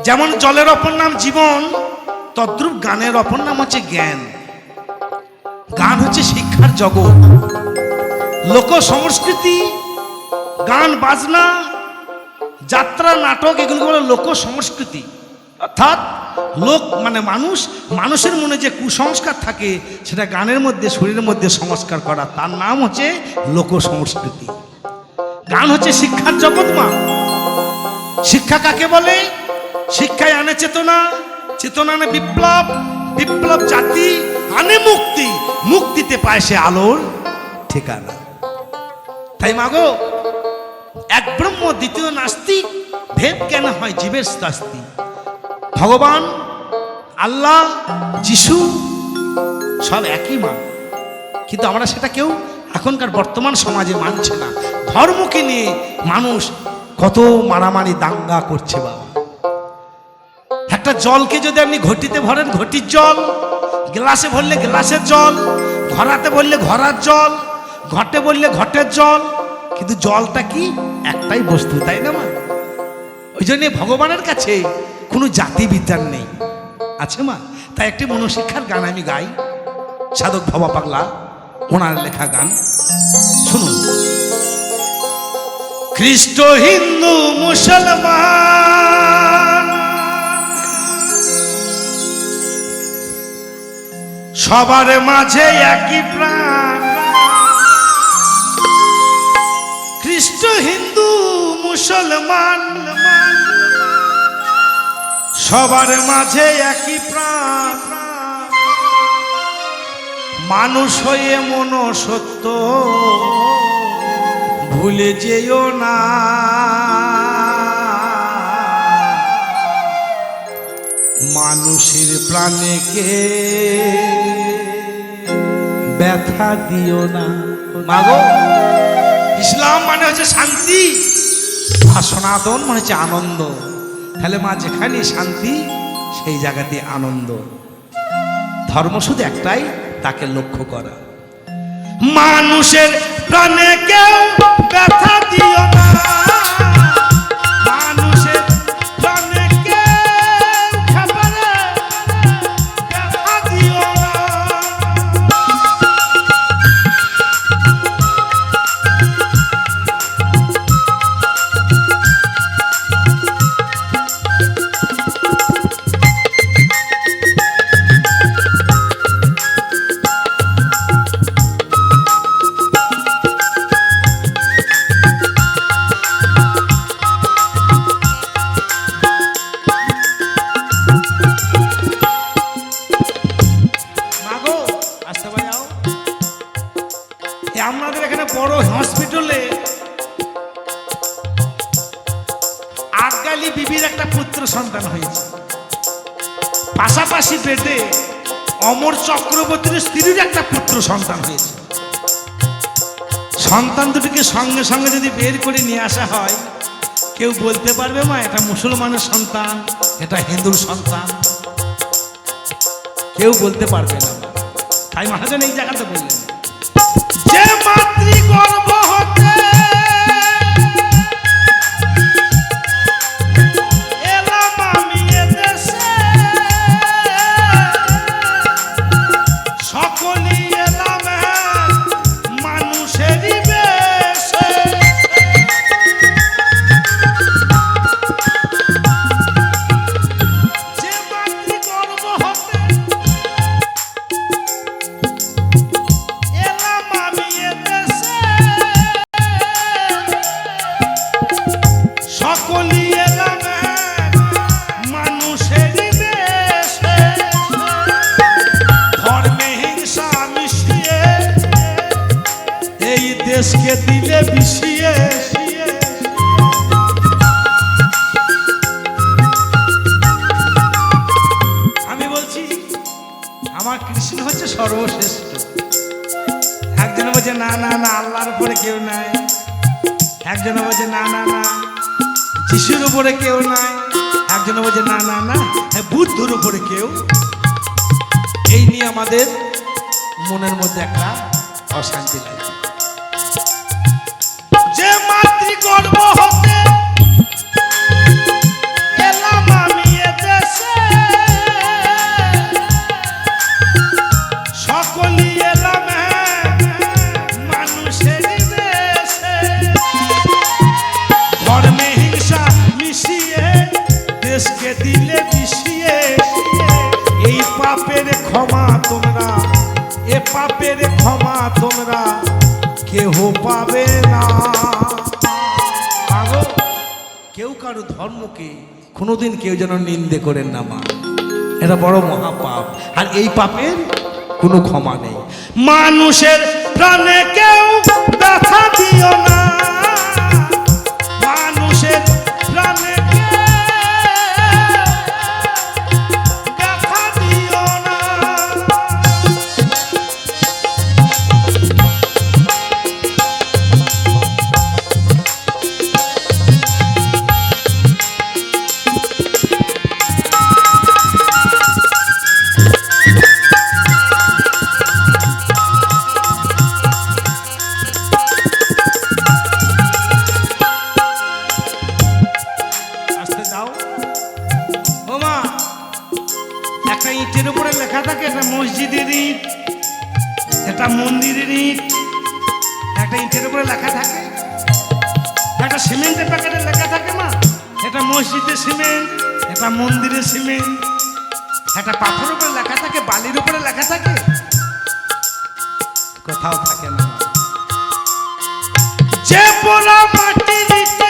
যেমন জলের অপর নাম জীবন, তদ্রূপ গানের অপর নাম হচ্ছে জ্ঞান। গান হচ্ছে শিক্ষার জগৎ। লোক সংস্কৃতি, গান বাজনা, যাত্রা, নাটক, এগুলো হলো লোক সংস্কৃতি। অর্থাৎ লোক মানে মানুষ, মানুষের মনে যে কুসংস্কার থাকে সেটা গানের মধ্যে, শরীরের মধ্যে সংস্কার করা, তার নাম হচ্ছে লোক সংস্কৃতি। গান হচ্ছে শিক্ষার জগৎ মা। শিক্ষা কাকে বলে? শিক্ষায় আনে চেতনা, চেতনা আনে বিপ্লব, বিপ্লব জাতি আনে মুক্তি, মুক্তিতে পায় সে আলোর ঠিকানা। তাই মাগো, এক ব্রহ্ম দ্বিতীয় নাস্তিক, ভেদ কেন হয় জীবের শাস্তি। ভগবান, আল্লাহ, যিশু সব একই মা, কিন্তু আমরা সেটা কেউ এখনকার বর্তমান সমাজে মানছে না। ধর্মকে নিয়ে মানুষ কত মারামারি দাঙ্গা করছে বাবা। একটা জলকে যদি আপনি ঘটিতে ভরেন, ঘটির জল, গ্লাসে ভরলে গ্লাসের জল, ঘরাতে বললে ঘরার জল, ঘটে বললে ঘটের জল, কিন্তু জলটা কি? একটাই বস্তু, তাই না মা? ওই জন্য ভগবানের কাছে কোনো জাতি বিচার নেই, আছে মা? তাই একটি মনোশিক্ষার গান আমি গাই, সাধক ভবা পাগলা ওনার লেখা গান শুনুন। খ্রিস্ট, হিন্দু, মুসলমান সবার মাঝে একই প্রাণ। খ্রিস্ট, হিন্দু, মুসলমান সবার মাঝে একই প্রাণ। মানুষ হয়ে মনুষ্যত্ব ভুলে যেও না। মানুষের প্রাণেকে ব্যথা দিও না। মাগো, ইসলাম মানে হচ্ছে শান্তি, আর সনাতন মানে হচ্ছে আনন্দ। তাহলে মা, যেখানে শান্তি সেই জায়গাতে আনন্দ। ধর্ম শুধু একটাই, তাকে লক্ষ্য করা। মানুষের প্রাণে কেউ ব্যথা দিও না। মানুষের প্রাণে কেউ ব্যথা দিও না। আমাদের এখানে বড় হসপিটালে আটগালি বিবির একটা পুত্র সন্তান হয়েছে। পাশাপাশি বেডে অমর চক্রবর্তীর স্ত্রীর একটা পুত্র সন্তান হয়েছে। সন্তান দুটিকে সঙ্গে সঙ্গে যদি বের করে নিয়ে আসা হয়, কেউ বলতে পারবে মা এটা মুসলমানের সন্তান, এটা হিন্দুর সন্তান? কেউ বলতে পারবে না। তাই মহাজন এই জায়গাতে বললেন, যে মাতৃগর্ভ হতে এলাম আমি এদেশে, সকলেই এলাম মানুষেরই বেশে। যে মাতৃগর্ভ হতে এলাম আমি এদেশে, সকলেই এলাম মানুষেরই বেশে। ধর্মে হিংসা মিশিয়ে এই দেশকে দিলে বিষিয়ে। আমি বলছি আমার কৃষ্ণ হচ্ছে সর্বশ্রেষ্ঠ। একজন বলছে না না না আল্লাহর উপরে কেউ নাই, একজন বলছে না না না যিশুর উপরে কেউ নাই, একজন বলছে না না না বুদ্ধর উপরে কেউ। এই নিয়ে আমাদের মনের মধ্যে একটা অশান্তি লাগে। যে মাতৃগর্ভ হতে এলাম আমি দিলে মিশিয়ে এই পাপের ক্ষমা তোমরা, এ পাপের ক্ষমা তোমরা কেহ পাবে না। কেউ কারো ধর্মকে কোনোদিন কেউ যেন নিন্দে করেন না মা, এটা বড় মহাপাপ, আর এই পাপের কোনো ক্ষমা নেই। মানুষের প্রাণে কেউ ব্যথা দিও না, মানুষের প্রাণে ব্যথা দিও না। ইটের উপরে লেখা থাকে একটা মসজিদের ইট, একটা মন্দিরের ইট, একটা ইটের উপরে লেখা থাকে, একটা সিমেন্টের প্যাকেটে লেখা থাকে না, এটা মসজিদের সিমেন্ট, এটা মন্দিরের সিমেন্ট, একটা পাথরের উপরে লেখা থাকে, বালির উপরে লেখা থাকে, কোথাও থাকে না। যে পোড়া মাটির ইটে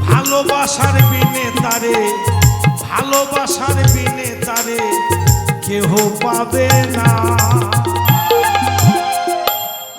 ভালোবাসার বিনে তারে, ভালোবাসার বিনে তারে কেহ পাবে না।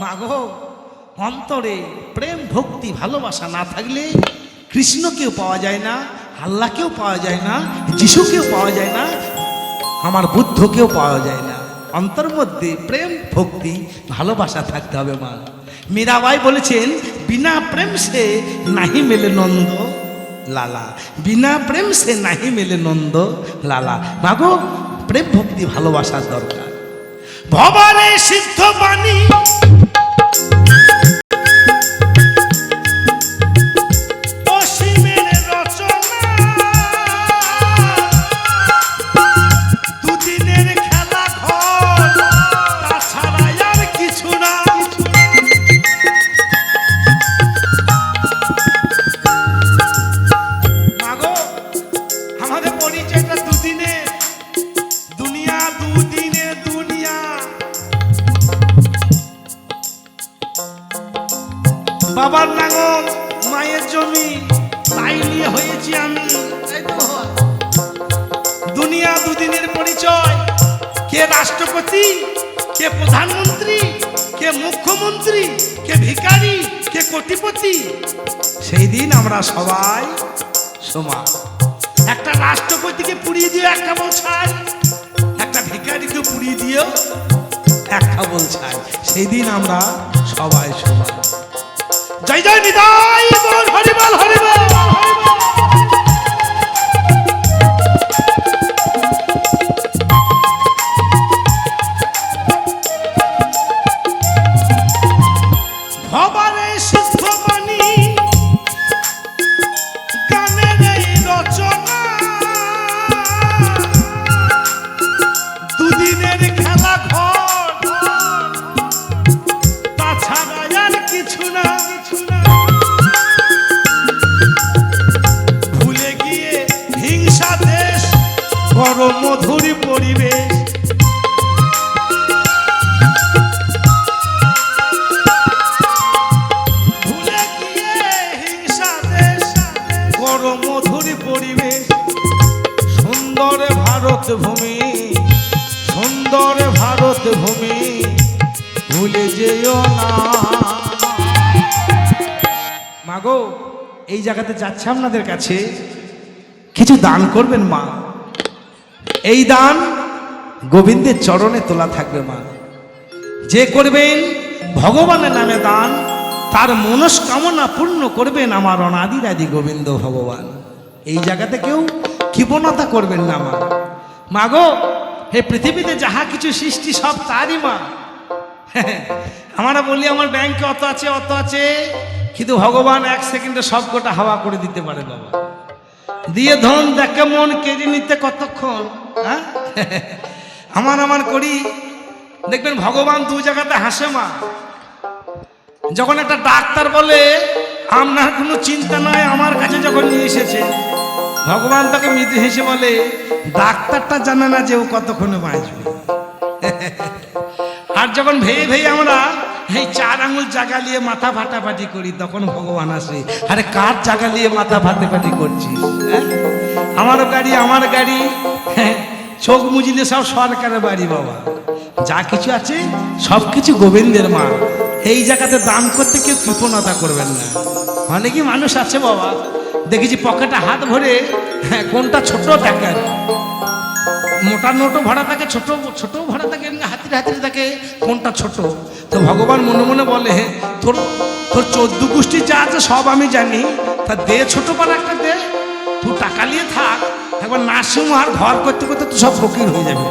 মাগো, অন্তরে প্রেম ভক্তি ভালোবাসা না থাকলে কৃষ্ণকেও পাওয়া যায় না, আল্লাহকেও পাওয়া যায় না, যিশুকেও পাওয়া যায় না, আমার বুদ্ধকেও পাওয়া যায় না। অন্তর মধ্যে প্রেম ভক্তি ভালোবাসা থাকতে হবে মা। মীরাবাই বলেছেন, বিনা প্রেম সে নাহি মেলে নন্দ লালা, বিনা প্রেম সে নাহি মেলে নন্দ লালা। মাগো, প্রেম ভক্তি ভালোবাসার দরকার। ভবারে সিদ্ধ বাণী অসীমের রচনা, দুদিনের খেলা ঘর, তাছাড়া আর কিছু না। আমাদের পরিচয়টা দুদিনে, দুনিয়া দুদিনে দুনিয়া। বাবার নাঙল মায়ের জমি তাই নিয়ে হয়েছি আমি, দুনিয়া দুদিনের পরিচয়। কে রাষ্ট্রপতি, কে প্রধানমন্ত্রী, কে মুখ্যমন্ত্রী, কে ভিখারি, কে কোটিপতি, সেই দিন আমরা সবাই সমান। একটা রাষ্ট্রপতিকে পুড়িয়ে দিও একটা বল ছাই, একটা ভিখারিকে পুড়িয়ে দিও একটা বল ছাই, সেই দিন আমরা সবাই সমান। জয় জয় নিতাই বল, হরি বল, হরি বল। ভবারে সিদ্ধ বাণী গানের এই রচনা, দুদিনের খেলা ঘর, তাছাড়া আর কিছু না। ভুলে গিয়ে হিংসা দেশ, বড় মধুর পরিবেশ। ভুলে গিয়ে হিংসা দেশ, বড় মধুর পরিবেশ। সুন্দর ভারত ভূমি সুন্দর ভারত ভূমি ভুলে যেও না। মাগো, এই জায়গাতে যাচ্ছে আপনাদের কাছে, কিছু দান করবেন মা। এই দান গোবিন্দের চরণে তোলা থাকবে মা। যে করবেন ভগবানের নামে দান, তার মনস্কামনা পূর্ণ করবেন আমার অনাদিরাদি গোবিন্দ ভগবান। এই জায়গাতে কেউ কৃপণতা করবেন না মা। মাগো, হে পৃথিবীতে যাহা কিছু সৃষ্টি সব তারই মা। আমরা বলি আমার ব্যাংকে অত আছে অত আছে, কিন্তু ভগবান এক সেকেন্ডে সব গোটা হাওয়া করে দিতে পারে বাবা। দিয়ে ধন দেখে মন কেড়ে নিতে কতক্ষণ। হ্যাঁ, আমার করি দেখবেন ভগবান দু জায়গাতে হাসে মা। যখন একটা ডাক্তার বলে আপনার কোনো চিন্তা নাই, আমার কাছে যখন নিয়ে এসেছে, ভগবান তাকে মৃদু হেসে বলে ডাক্তারটা জানে না যে ও কতক্ষণে বাঁচবে। আর যখন ভেয়ে ভেয়ে আমরা এই 4 আঙুল জায়গা নিয়ে মাথা ফাটাফাটি করি, তখন ভগবান আসে, আরে কার জায়গা নিয়ে মাথা ফাটাফাটি করছিস? আমার গাড়ি, চোখ মুজিলে সব সরকারের বাড়ি বাবা। যা কিছু আছে সব কিছু গোবিন্দের মা। এই জায়গাতে দান করতে কেউ কৃপণতা করবেন না। অনেকই মানুষ আছে বাবা, দেখেছি পকেটে হাত ভরে, কোনটা ছোট থাকে, মোটা নোটও ভরা থাকে, ছোট ভরা থাকে, হাতির থাকে, কোনটা ছোট। তো ভগবান মনে মনে বলে তোর 14 গোষ্ঠী যা আছে সব আমি জানি, তা দে ছোট পারা একটা দে, তুই টাকা নিয়ে থাক, একবার নার্সিং আর ঘর করতে করতে তুই সব ফকির হয়ে যাবে।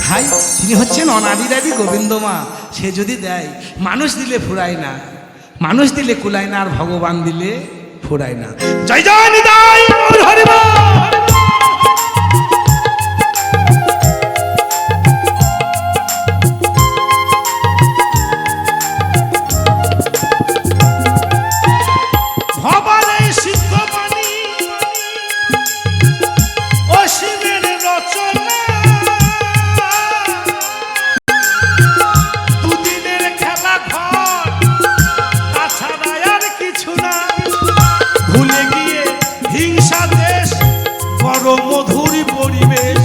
তাই তিনি হচ্ছেন অনাদিরাদি গোবিন্দ মা। সে যদি দেয়, মানুষ দিলে ফুরায় না, মানুষ দিলে কুলায় না, আর ভগবান দিলে ফুরায় না। জয় জয় নিতাই গৌর হরি বল। মধুরী পরিবেশ,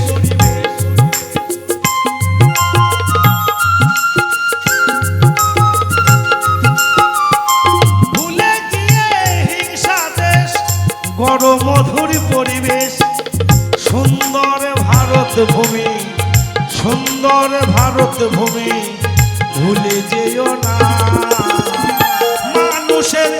ভুলে গিয়ে হিংসা দেশ, বড় মধুরী পরিবেশ। সুন্দর ভারত ভূমি, সুন্দর ভারত ভূমি ভুলে যেও না। মানুষের